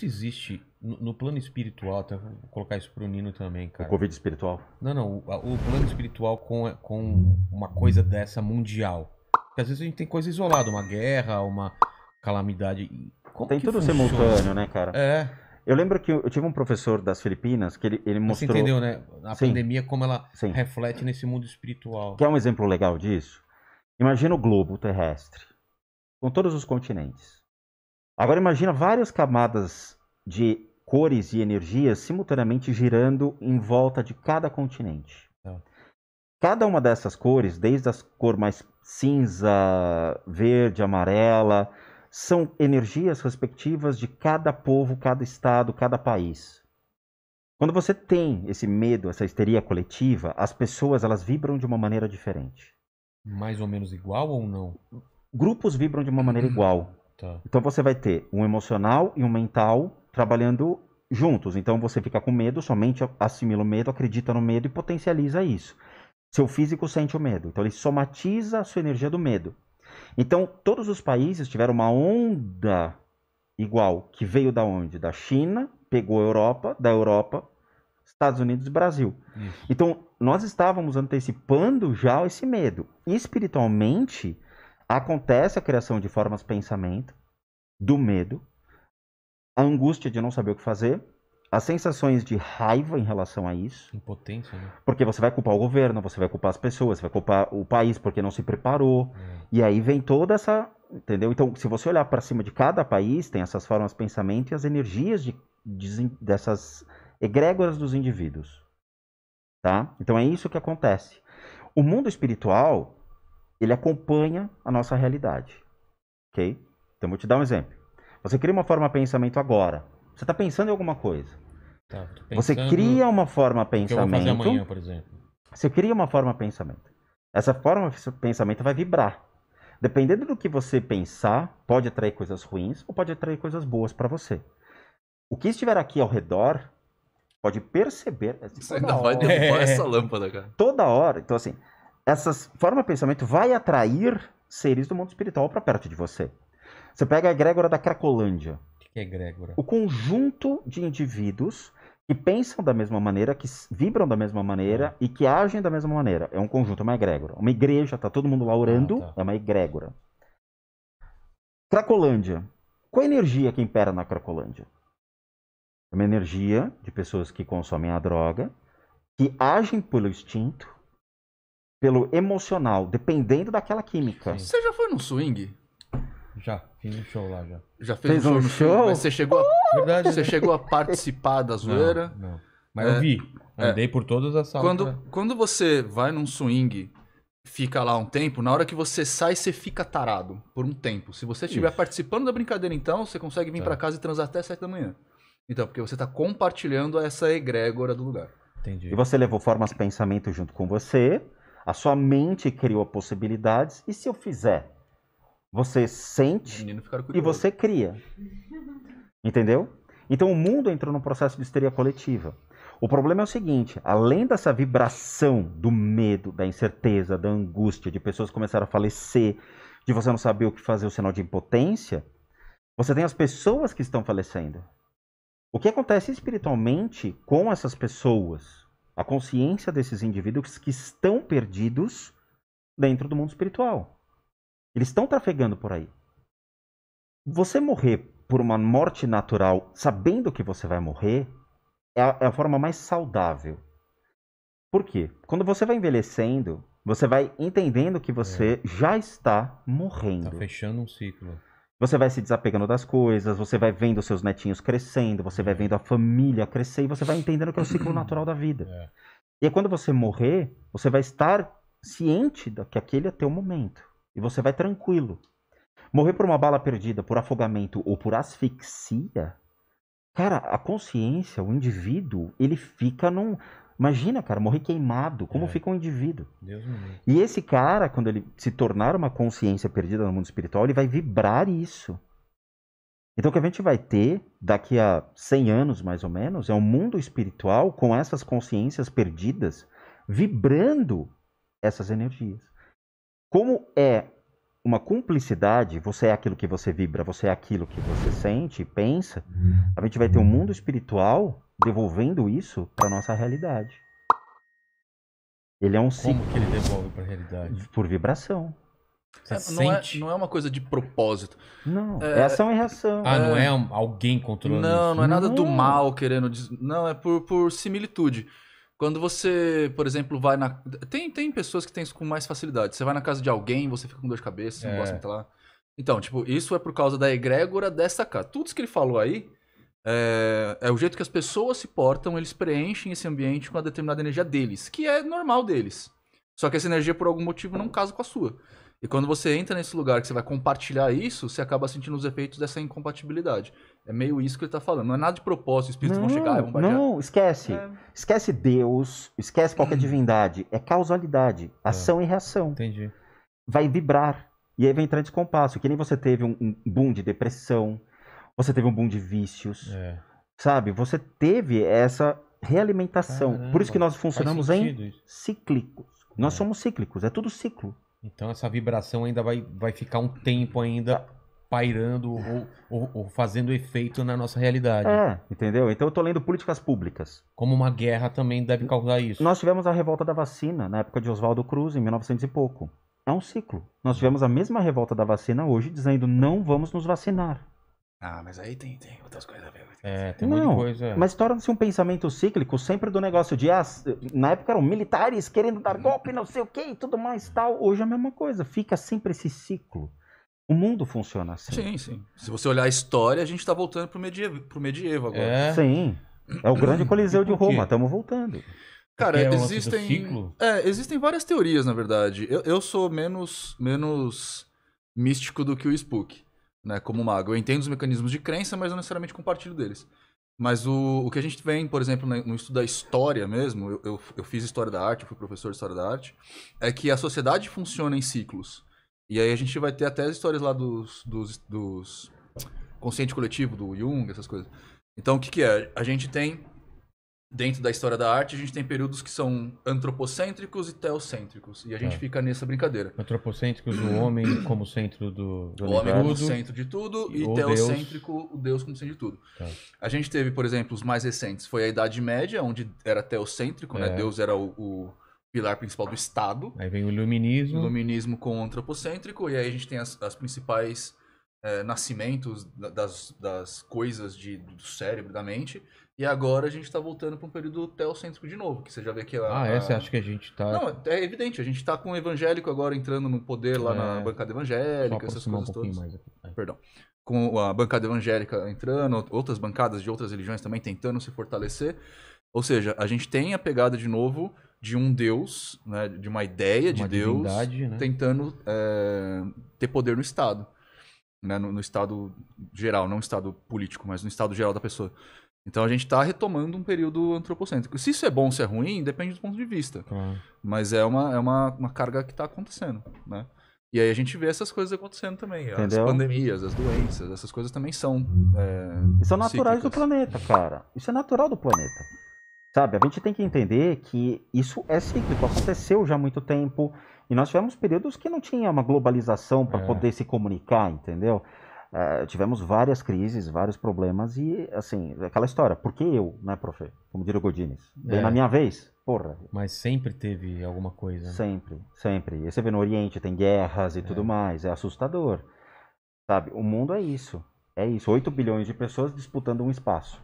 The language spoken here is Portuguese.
Isso existe no plano espiritual, até vou colocar isso pro Nino também, O cara. Covid espiritual. Não, o plano espiritual com uma coisa dessa mundial. Porque às vezes a gente tem coisa isolada, uma guerra, uma calamidade. Como Tem que tudo funciona? simultâneo, né, cara? É, Eu lembro que eu tive um professor das Filipinas que ele mas você mostrou... entendeu, né? A Sim, pandemia, como ela sim. reflete nesse mundo espiritual. Quer um exemplo legal disso? Imagina o globo terrestre, com todos os continentes. Agora imagina várias camadas de cores e energias simultaneamente girando em volta de cada continente. Tá. Cada uma dessas cores, desde a cor mais cinza, verde, amarela, são energias respectivas de cada povo, cada estado, cada país. Quando você tem esse medo, essa histeria coletiva, as pessoas elas vibram de uma maneira diferente. Mais ou menos igual ou não? Grupos vibram de uma maneira igual. Tá. Então você vai ter um emocional e um mental trabalhando juntos. Então você fica com medo, somente assimila o medo, acredita no medo e potencializa isso. Seu físico sente o medo, então ele somatiza a sua energia do medo. Então todos os países tiveram uma onda igual, que veio da onde? Da China, pegou a Europa, da Europa, Estados Unidos e Brasil. Isso. Então nós estávamos antecipando já esse medo. E espiritualmente acontece a criação de formas de pensamento, do medo, a angústia de não saber o que fazer, as sensações de raiva em relação a isso, Impotência, né? porque você vai culpar o governo, você vai culpar as pessoas, você vai culpar o país porque não se preparou, e aí vem toda essa, entendeu? Então, se você olhar para cima de cada país, tem essas formas de pensamento e as energias dessas egrégoras dos indivíduos, tá? Então é isso que acontece. O mundo espiritual, ele acompanha a nossa realidade, ok? Então, vou te dar um exemplo. Você cria uma forma de pensamento agora. Você está pensando em alguma coisa. Tá, tô Você pensando cria uma forma de o que eu vou fazer pensamento. amanhã, por exemplo. Você cria uma forma de pensamento. Essa forma de pensamento vai vibrar. Dependendo do que você pensar, pode atrair coisas ruins ou pode atrair coisas boas para você. O que estiver aqui ao redor pode perceber. Você ainda vai derrubar essa lâmpada, cara. Toda hora. Então, assim, essas formas de pensamento vai atrair seres do mundo espiritual para perto de você. Você pega a egrégora da Cracolândia. O que é egrégora? O conjunto de indivíduos que pensam da mesma maneira, que vibram da mesma maneira e que agem da mesma maneira. É um conjunto, é uma egrégora. Uma igreja, tá todo mundo lá orando, tá. é uma egrégora. Cracolândia. Qual a energia que impera na Cracolândia? É uma energia de pessoas que consomem a droga, que agem pelo instinto, pelo emocional, dependendo daquela química. Sim. Você já foi num swing? Já, fiz um show lá já. Já fez Fez um show um no show? swing? Mas Verdade. você chegou a participar da zoeira? Não. Mas eu vi. Andei por todas as salas. Quando você vai num swing, fica lá um tempo, na hora que você sai, você fica tarado por um tempo. Se você estiver Isso. participando da brincadeira, então, você consegue vir pra casa e transar até 7 da manhã. Então, porque você tá compartilhando essa egrégora do lugar. Entendi. E você levou formas de pensamento junto com você, a sua mente criou possibilidades, e se eu fizer? Você Os sente meninos ficaram e curiosos. você cria. Entendeu? Então o mundo entrou num processo de histeria coletiva. O problema é o seguinte, além dessa vibração do medo, da incerteza, da angústia, de pessoas que começaram a falecer, de você não saber o que fazer, o sinal de impotência, você tem as pessoas que estão falecendo. O que acontece espiritualmente com essas pessoas? A consciência desses indivíduos que estão perdidos dentro do mundo espiritual. Eles estão trafegando por aí. Você morrer por uma morte natural, sabendo que você vai morrer, é a forma mais saudável. Por quê? Quando você vai envelhecendo, você vai entendendo que você já está morrendo. Tá fechando um ciclo. Você vai se desapegando das coisas, você vai vendo seus netinhos crescendo, você vai vendo a família crescer e você vai entendendo que é o ciclo natural da vida. E aí, quando você morrer, você vai estar ciente de que aquele é teu momento. E você vai tranquilo. Morrer por uma bala perdida, por afogamento ou por asfixia, cara, a consciência, o indivíduo, ele fica num... Imagina, cara, morrer queimado, como fica um indivíduo. Deus me livre. E esse cara, quando ele se tornar uma consciência perdida no mundo espiritual, ele vai vibrar isso. Então o que a gente vai ter, daqui a 100 anos mais ou menos, é um mundo espiritual com essas consciências perdidas, vibrando essas energias. Como é uma cumplicidade, você é aquilo que você vibra, você é aquilo que você sente, pensa, a gente vai ter um mundo espiritual devolvendo isso para nossa realidade. Ele é um Como ciclo que ele devolve pra realidade? por vibração. Você Não é, sente? não é uma coisa de propósito. Não, é ação e reação. Ah, não é alguém controlando Não, isso? não é nada do Não. mal querendo dizer. Não, é por similitude. Quando você, por exemplo, vai na. Tem pessoas que têm isso com mais facilidade. Você vai na casa de alguém, você fica com dor de cabeça, você não gosta muito lá. Então, tipo, isso é por causa da egrégora dessa casa. Tudo isso que ele falou aí é o jeito que as pessoas se portam, eles preenchem esse ambiente com a determinada energia deles, que é normal deles. Só que essa energia, por algum motivo, não casa com a sua. E quando você entra nesse lugar que você vai compartilhar isso, você acaba sentindo os efeitos dessa incompatibilidade. É meio isso que ele tá falando. Não é nada de propósito, os espíritos vão chegar e vão bombardear. Não, esquece. Esquece Deus, esquece qualquer divindade. É causalidade, ação e reação. Entendi. Vai vibrar. E aí vai entrar em descompasso. Que nem você teve um boom de depressão, você teve um boom de vícios, sabe? Você teve essa realimentação. Caramba, Por isso que nós funcionamos faz em sentido isso. cíclicos. Nós somos cíclicos, é tudo ciclo. Então essa vibração ainda vai ficar um tempo ainda pairando ou fazendo efeito na nossa realidade. Entendeu? Então eu tô lendo políticas públicas. Como uma guerra também deve causar isso. Nós tivemos a revolta da vacina na época de Oswaldo Cruz, em 1900 e pouco. É um ciclo. Nós tivemos a mesma revolta da vacina hoje, dizendo não vamos nos vacinar. Ah, mas aí tem outras coisas a ver. Tem um monte de coisa. Mas torna-se um pensamento cíclico sempre do negócio de, na época eram militares querendo dar golpe, não sei o que e tudo mais tal. Hoje é a mesma coisa, fica sempre esse ciclo. O mundo funciona assim. Sim, sim. Se você olhar a história, a gente tá voltando pro medievo agora. Sim. É o grande Coliseu de Por quê? Roma, estamos voltando. Cara, Porque é o lance do ciclo? existem várias teorias, na verdade. Eu sou menos místico do que o Spook, né, como mago. Eu entendo os mecanismos de crença, mas não necessariamente compartilho deles. Mas o que a gente vem, por exemplo, no estudo da história mesmo, eu fiz História da Arte, eu fui professor de História da Arte, é que a sociedade funciona em ciclos. E aí a gente vai ter até as histórias lá dos consciente coletivo, do Jung, essas coisas. Então, o que é? A gente tem, dentro da história da arte, a gente tem períodos que são antropocêntricos e teocêntricos. E a gente fica nessa brincadeira. Antropocêntricos, o homem como centro do O homem como universo. centro de tudo e o teocêntrico, o Deus como centro de tudo. Tá. A gente teve, por exemplo, os mais recentes. Foi a Idade Média, onde era teocêntrico, né? Deus era o pilar principal do Estado. Aí vem o iluminismo. Iluminismo com o antropocêntrico. E aí a gente tem as principais nascimentos das coisas do cérebro, da mente. E agora a gente está voltando para um período teocêntrico de novo, que você já vê que Você acha que a gente tá... Não, é evidente, a gente está com o evangélico agora entrando no poder lá na bancada evangélica, essas coisas todas. Mais aqui. Perdão. Com a bancada evangélica entrando, outras bancadas de outras religiões também tentando se fortalecer. Ou seja, a gente tem a pegada de novo de um Deus, né, de uma ideia de Deus, né? tentando ter poder no Estado. Né, no estado geral, não no estado político, mas no estado geral da pessoa. Então a gente está retomando um período antropocêntrico. Se isso é bom ou se é ruim, depende do ponto de vista. Mas é uma carga que está acontecendo, né? E aí a gente vê essas coisas acontecendo também. Entendeu? As pandemias, as doenças, essas coisas também são São naturais do cíclicas. planeta, cara. Isso é natural do planeta. Sabe, a gente tem que entender que isso é cíclico, aconteceu já há muito tempo. E nós tivemos períodos que não tinha uma globalização para poder se comunicar, entendeu? Tivemos várias crises, vários problemas e, assim, aquela história. Por que eu, né, profe? Como diria o Godines. Bem na minha vez? Porra. Mas sempre teve alguma coisa. Né? Sempre, sempre. E você vê no Oriente, tem guerras e tudo mais. É assustador. Sabe, o mundo é isso. É isso. 8 bilhões de pessoas disputando um espaço.